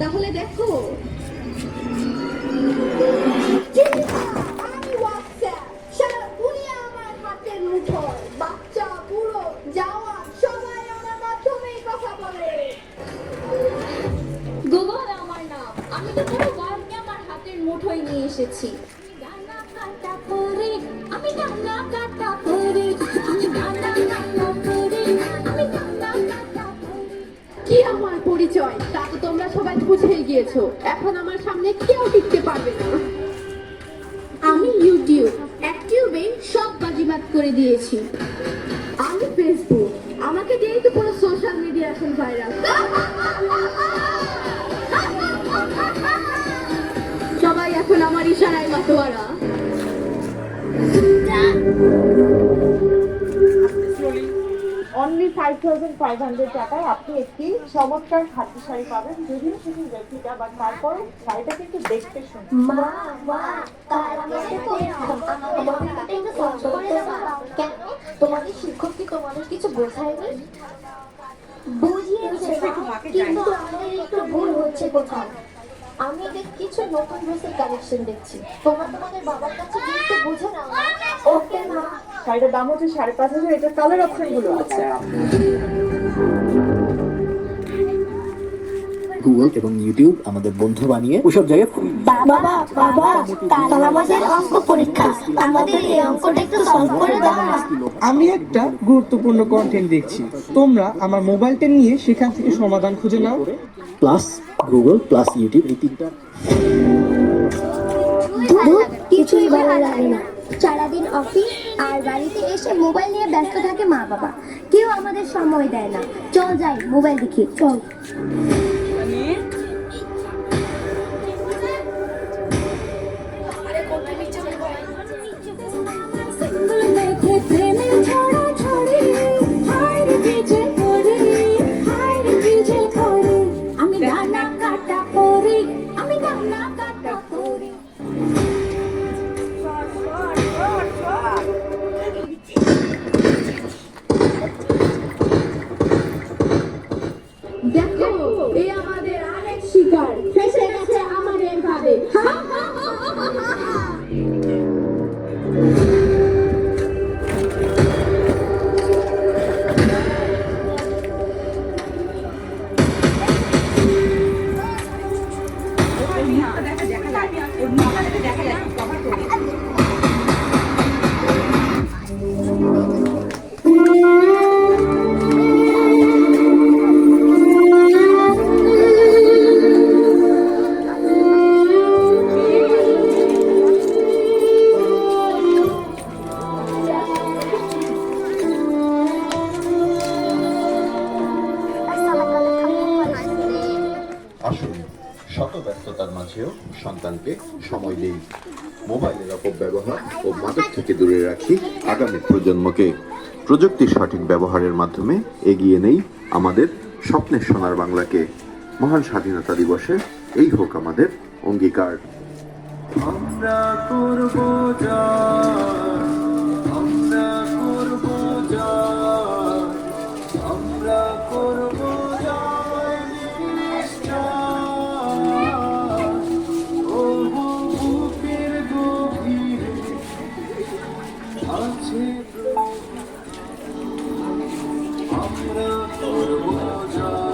তাহলে দেখো, আমি হোয়াটসঅ্যাপ, সারা দুনিয়া আমার হাতের মুঠোয়, বাচ্চা বুড়ো জওয়ান সবাই আমার মাধ্যমেই কথা বলে। গুগল আমার নাম, আমি তো পুরো ওয়ার্ল্ডকে আমার হাতের মুঠোয় নিয়ে এসেছি। কি আমার পরিচয় তা তো তোমরা সবাই বুঝেই গিয়েছো। এখন আমার সামনে কেউ টিকতে পারবে না। আমি ইউটিউব, অ্যাক্টিভে সব বাজিমাত করে দিয়েছি। আমি ফেসবুক, আমাকে দিয়েই তো পুরো সোশ্যাল মিডিয়া এখন ভাইরাল। সবাই এখন আমার ইশারায় মাতোয়ারা। অনলি 5,500 টাকায় আপনি একটি চমৎকার খাকি শাড়ি পাবেন, যদিও সেটি রেপ্লিকা, বাট তারপর শাড়িটা কিন্তু দেখতে সুন্দর। মা মা কাল আমাদের পরীক্ষা, আমাদের একটু সহজ করে দেবা। কেন তোমাদের শিক্ষক কি তোমাদের কিছু বোঝায়নি? বুঝিয়েছে কিন্তু আমাদের একটু ভুল হচ্ছে কোথাও। আমি এদের কিছু নতুন ড্রেসের কালেকশন দেখছি, তোমরা তোমাদের বাবার কাছে একটু বুঝে নাও না। ওকে মা। শাড়িটার দাম হচ্ছে 5,500, এটা কালার অপশন গুলো আছে। গুগল এবং ইউটিউব আমাদের বন্ধু বানিয়ে ওসব জায়গায় বাবা বাবা কাল আমাদের অঙ্ক পরীক্ষা, আমাদের এই অঙ্কটা একটু সলভ করে দাও না। আমি একটা গুরুত্বপূর্ণ কন্টেন্ট দেখছি, তোমরা আমার মোবাইলটা নিয়ে সেখান থেকে সমাধান খুঁজে নাও। প্লাস গুগল প্লাস ইউটিউব, এই তিনটা কিছুই ভালো লাগে না। সারাদিন অফিস আর বাড়িতে এসে মোবাইল নিয়ে ব্যস্ত থাকে মা বাবা, কেউ আমাদের সময় দেয় না। চল যাই মোবাইল দেখি, চল। দেখো, এই আমাদের আরেক শিকার ফেসে গেছে আমাদের ভাবে। আসুন শত ব্যস্ততার মাঝেও সন্তানকে সময় দিই, মোবাইলের অপব্যবহার ও মাদক থেকে দূরে রাখি আগামী প্রজন্মকে। প্রযুক্তির সঠিক ব্যবহারের মাধ্যমে এগিয়ে নেই আমাদের স্বপ্নের সোনার বাংলাকে। মহান স্বাধীনতা দিবসে এই হোক আমাদের অঙ্গীকার। আমরা করব জয়, আমরা করব জয়, আমরা করব জয় নিশ্চয়। ওহো বুকের গভীরে আছে আমরা করব জয়।